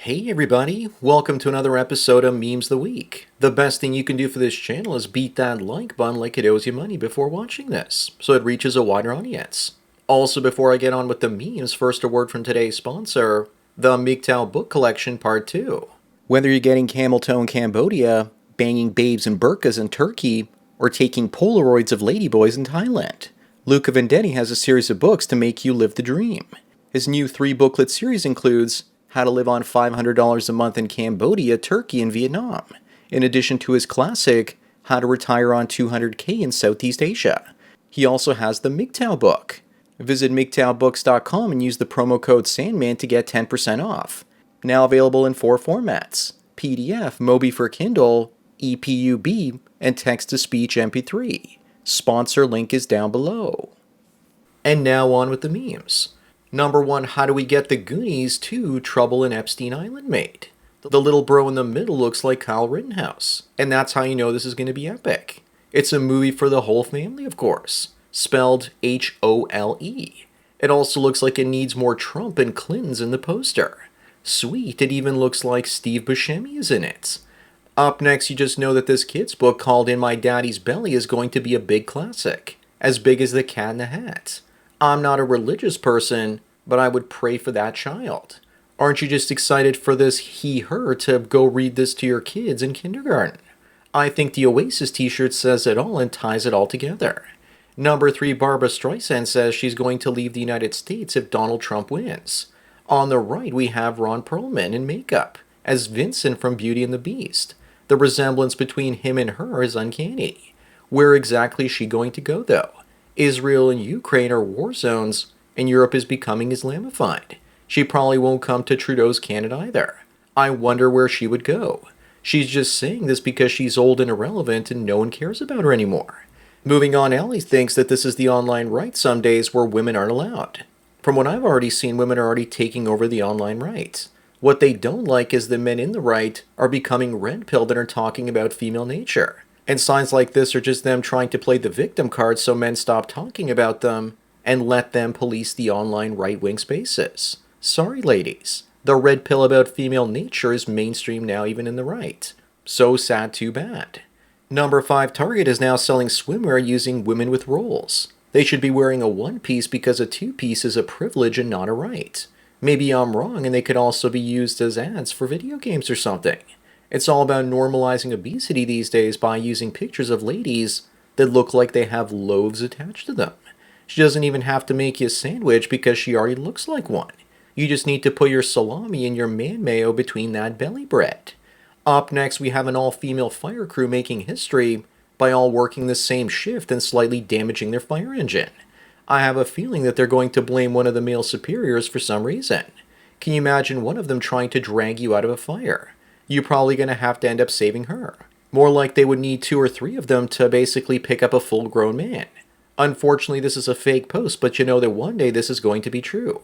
Hey everybody, welcome to another episode of Memes the Week. The best thing you can do for this channel is beat that like button like it owes you money before watching this, so it reaches a wider audience. Also, before I get on with the memes, first a word from today's sponsor, the MGTOW Book Collection Part 2. Whether you're getting camel toe in Cambodia, banging babes in burqas in Turkey, or taking Polaroids of ladyboys in Thailand, Luca Vendetti has a series of books to make you live the dream. His new 3-booklet series includes How to Live on $500 a Month in Cambodia, Turkey, and Vietnam, in addition to his classic How to Retire on $200K in Southeast Asia. He also has the MGTOW book. Visit MGTOWbooks.com and use the promo code SANDMAN to get 10% off. Now available in 4 formats: PDF, Mobi for Kindle, EPUB, and text-to-speech MP3. Sponsor link is down below. And now on with the memes. Number 1, how do we get the Goonies 2 Trouble in Epstein Island made? The little bro in the middle looks like Kyle Rittenhouse, and that's how you know this is going to be epic. It's a movie for the whole family, of course, spelled H-O-L-E. It also looks like it needs more Trump and Clintons in the poster. Sweet, it even looks like Steve Buscemi is in it. Up next, you just know that this kid's book called In My Daddy's Belly is going to be a big classic, as big as The Cat in the Hat. I'm not a religious person, but I would pray for that child. Aren't you just excited for this he/her to go read this to your kids in kindergarten? I think the Oasis t-shirt says it all and ties it all together. Number 3, Barbara Streisand says she's going to leave the United States if Donald Trump wins. On the right, we have Ron Perlman in makeup, as Vincent from Beauty and the Beast. The resemblance between him and her is uncanny. Where exactly is she going to go, though? Israel and Ukraine are war zones, and Europe is becoming Islamified. She probably won't come to Trudeau's Canada either. I wonder where she would go. She's just saying this because she's old and irrelevant and no one cares about her anymore. Moving on, Ellie thinks that this is the online right some days where women aren't allowed. From what I've already seen, women are already taking over the online right. What they don't like is the men in the right are becoming red-pilled and are talking about female nature. And signs like this are just them trying to play the victim card so men stop talking about them and let them police the online right-wing spaces. Sorry, ladies. The red pill about female nature is mainstream now even in the right. So sad, too bad. Number 5, Target is now selling swimwear using women with roles. They should be wearing a one-piece because a two-piece is a privilege and not a right. Maybe I'm wrong and they could also be used as ads for video games or something. It's all about normalizing obesity these days by using pictures of ladies that look like they have loaves attached to them. She doesn't even have to make you a sandwich because she already looks like one. You just need to put your salami and your man mayo between that belly bread. Up next, we have an all-female fire crew making history by all working the same shift and slightly damaging their fire engine. I have a feeling that they're going to blame one of the male superiors for some reason. Can you imagine one of them trying to drag you out of a fire? You're probably going to have to end up saving her. More like they would need 2 or 3 of them to basically pick up a full-grown man. Unfortunately, this is a fake post, but you know that one day this is going to be true.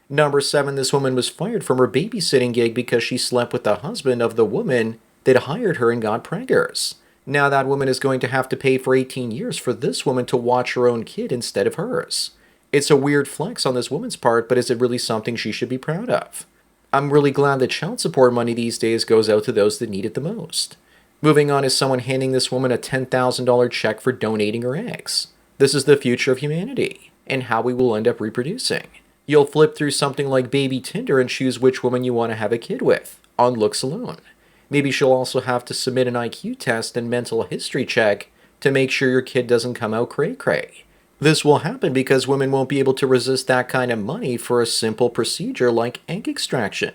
Number 7, this woman was fired from her babysitting gig because she slept with the husband of the woman that hired her and got preggers. Now that woman is going to have to pay for 18 years for this woman to watch her own kid instead of hers. It's a weird flex on this woman's part, but is it really something she should be proud of? I'm really glad that child support money these days goes out to those that need it the most. Moving on is someone handing this woman a $10,000 check for donating her eggs. This is the future of humanity, and how we will end up reproducing. You'll flip through something like Baby Tinder and choose which woman you want to have a kid with, on looks alone. Maybe she'll also have to submit an IQ test and mental history check to make sure your kid doesn't come out cray-cray. This will happen because women won't be able to resist that kind of money for a simple procedure like egg extraction.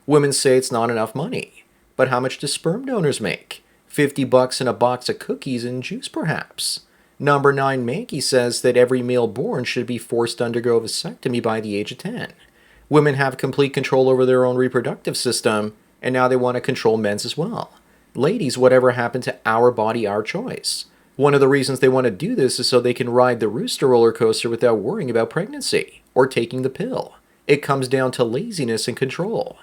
Women say it's not enough money. But how much do sperm donors make? $50 in a box of cookies and juice, perhaps. Number 9, Maggie says that every male born should be forced to undergo a vasectomy by the age of 10. Women have complete control over their own reproductive system, and now they want to control men's as well. Ladies, whatever happened to our body, our choice? One of the reasons they want to do this is so they can ride the rooster roller coaster without worrying about pregnancy or taking the pill. It comes down to laziness and control.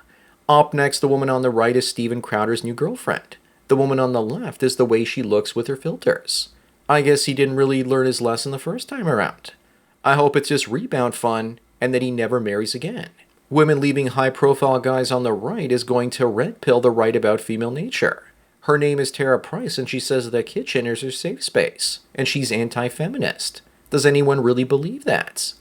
Up next, the woman on the right is Steven Crowder's new girlfriend. The woman on the left is the way she looks with her filters. I guess he didn't really learn his lesson the first time around. I hope it's just rebound fun and that he never marries again. Women leaving high-profile guys on the right is going to red pill the right about female nature. Her name is Tara Price, and she says the kitchen is her safe space, and she's anti-feminist. Does anyone really believe that?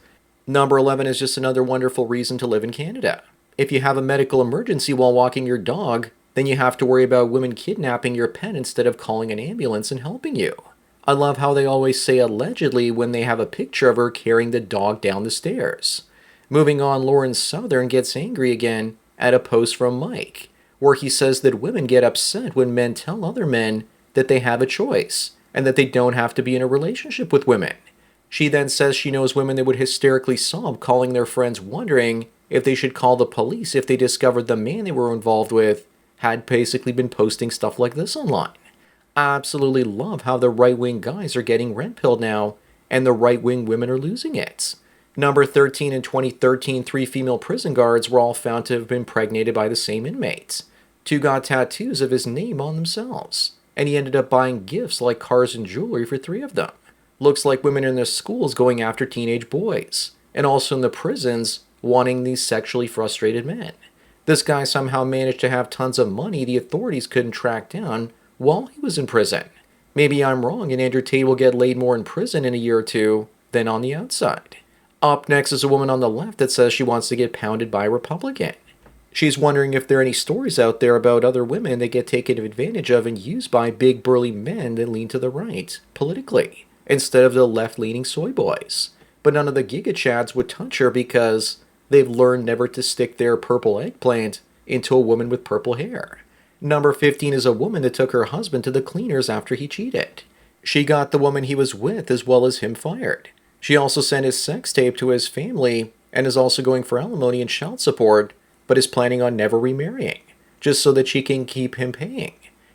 Number 11 is just another wonderful reason to live in Canada. If you have a medical emergency while walking your dog, then you have to worry about women kidnapping your pet instead of calling an ambulance and helping you. I love how they always say allegedly when they have a picture of her carrying the dog down the stairs. Moving on, Lauren Southern gets angry again at a post from Mike, where he says that women get upset when men tell other men that they have a choice and that they don't have to be in a relationship with women. She then says she knows women that would hysterically sob calling their friends wondering if they should call the police if they discovered the man they were involved with had basically been posting stuff like this online. I absolutely love how the right-wing guys are getting red-pilled now and the right-wing women are losing it. Number 13, in 2013, 3 female prison guards were all found to have been impregnated by the same inmates. 2 got tattoos of his name on themselves, and he ended up buying gifts like cars and jewelry for 3 of them. Looks like women in the schools going after teenage boys, and also in the prisons wanting these sexually frustrated men. This guy somehow managed to have tons of money the authorities couldn't track down while he was in prison. Maybe I'm wrong and Andrew Tate will get laid more in prison in a year or 2 than on the outside. Up next is a woman on the left that says she wants to get pounded by a Republican. She's wondering if there are any stories out there about other women that get taken advantage of and used by big burly men that lean to the right, politically, instead of the left-leaning soy boys. But none of the Giga Chads would touch her because they've learned never to stick their purple eggplant into a woman with purple hair. Number 15 is a woman that took her husband to the cleaners after he cheated. She got the woman he was with as well as him fired. She also sent his sex tape to his family and is also going for alimony and child support, but is planning on never remarrying, just so that she can keep him paying.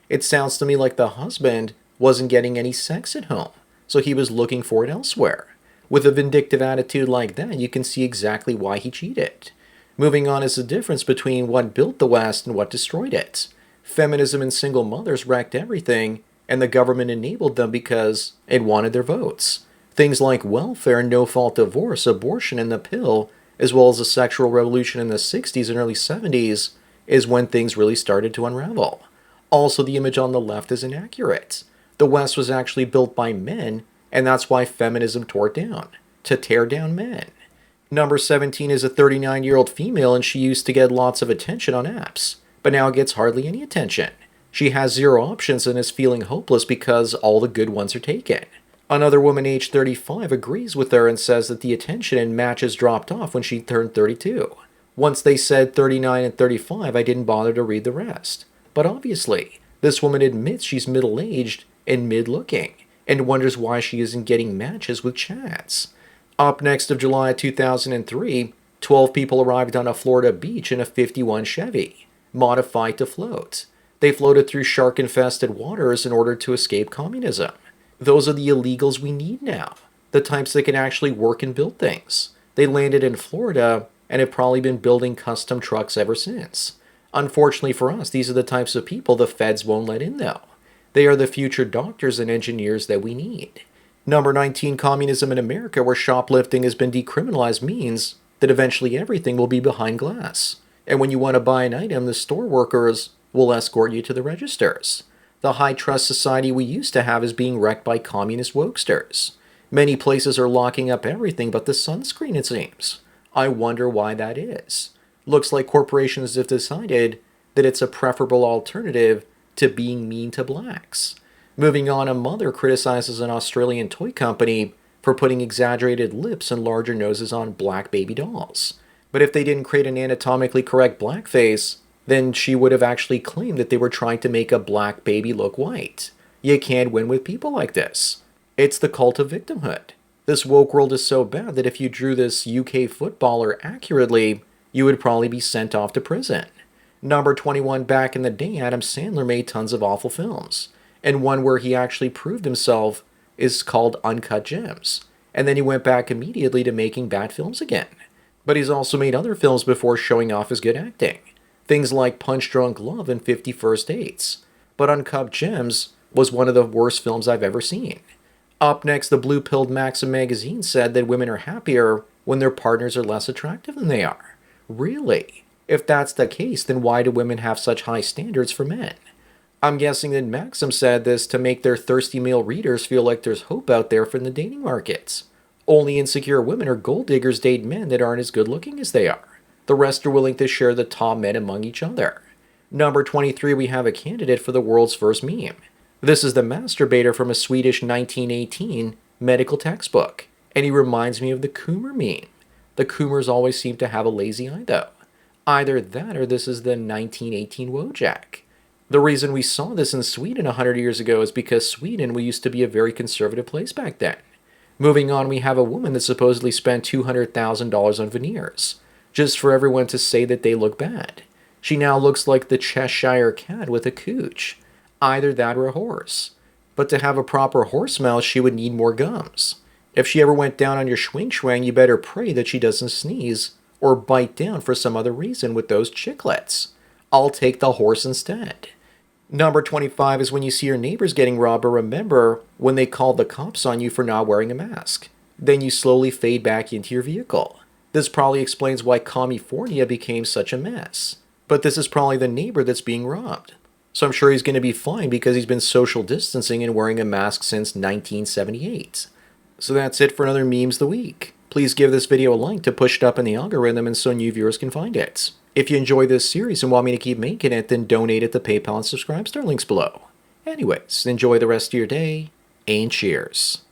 It sounds to me like the husband wasn't getting any sex at home, so he was looking for it elsewhere. With a vindictive attitude like that, you can see exactly why he cheated. Moving on is the difference between what built the West and what destroyed it. Feminism and single mothers wrecked everything, and the government enabled them because it wanted their votes. Things like welfare, no-fault divorce, abortion, and the pill, as well as the sexual revolution in the 60s and early 70s, is when things really started to unravel. Also, the image on the left is inaccurate. The West was actually built by men, and that's why feminism tore it down, to tear down men. Number 17 is a 39-year-old female, and she used to get lots of attention on apps, but now gets hardly any attention. She has 0 options and is feeling hopeless because all the good ones are taken. Another woman aged 35 agrees with her and says that the attention in matches dropped off when she turned 32. Once they said 39 and 35, I didn't bother to read the rest. But obviously, this woman admits she's middle-aged and mid-looking, and wonders why she isn't getting matches with chads. Up next of July 2003, 12 people arrived on a Florida beach in a 51 Chevy, modified to float. They floated through shark-infested waters in order to escape communism. Those are the illegals we need now, the types that can actually work and build things. They landed in Florida and have probably been building custom trucks ever since. Unfortunately for us, these are the types of people the feds won't let in though. They are the future doctors and engineers that we need. Number 19, communism in America, where shoplifting has been decriminalized, means that eventually everything will be behind glass. And when you want to buy an item, the store workers will escort you to the registers. The high-trust society we used to have is being wrecked by communist wokesters. Many places are locking up everything but the sunscreen, it seems. I wonder why that is. Looks like corporations have decided that it's a preferable alternative to being mean to blacks. Moving on, a mother criticizes an Australian toy company for putting exaggerated lips and larger noses on black baby dolls. But if they didn't create an anatomically correct blackface, then she would have actually claimed that they were trying to make a black baby look white. You can't win with people like this. It's the cult of victimhood. This woke world is so bad that if you drew this UK footballer accurately, you would probably be sent off to prison. Number 21, back in the day, Adam Sandler made tons of awful films. And one where he actually proved himself is called Uncut Gems. And then he went back immediately to making bad films again. But he's also made other films before showing off his good acting. Things like Punch Drunk Love and 50 First Dates. But Uncut Gems was one of the worst films I've ever seen. Up next, the blue-pilled Maxim magazine said that women are happier when their partners are less attractive than they are. Really? If that's the case, then why do women have such high standards for men? I'm guessing that Maxim said this to make their thirsty male readers feel like there's hope out there for the dating markets. Only insecure women or gold diggers date men that aren't as good looking as they are. The rest are willing to share the top men among each other. Number 23, we have a candidate for the world's first meme. This is the masturbator from a Swedish 1918 medical textbook, and he reminds me of the Coomer meme. The Coomers always seem to have a lazy eye, though. Either that or this is the 1918 Wojak. The reason we saw this in Sweden 100 years ago is because Sweden used to be a very conservative place back then. Moving on, we have a woman that supposedly spent $200,000 on veneers, just for everyone to say that they look bad. She now looks like the Cheshire Cat with a cooch. Either that or a horse. But to have a proper horse mouth, she would need more gums. If she ever went down on your schwing, you better pray that she doesn't sneeze or bite down for some other reason with those chiclets. I'll take the horse instead. Number 25 is when you see your neighbors getting robbed, or remember when they called the cops on you for not wearing a mask. Then you slowly fade back into your vehicle. This probably explains why California became such a mess. But this is probably the neighbor that's being robbed. So I'm sure he's going to be fine because he's been social distancing and wearing a mask since 1978. So that's it for another Memes the Week. Please give this video a like to push it up in the algorithm and so new viewers can find it. If you enjoy this series and want me to keep making it, then donate at the PayPal and subscribe star links below. Anyways, enjoy the rest of your day, and cheers.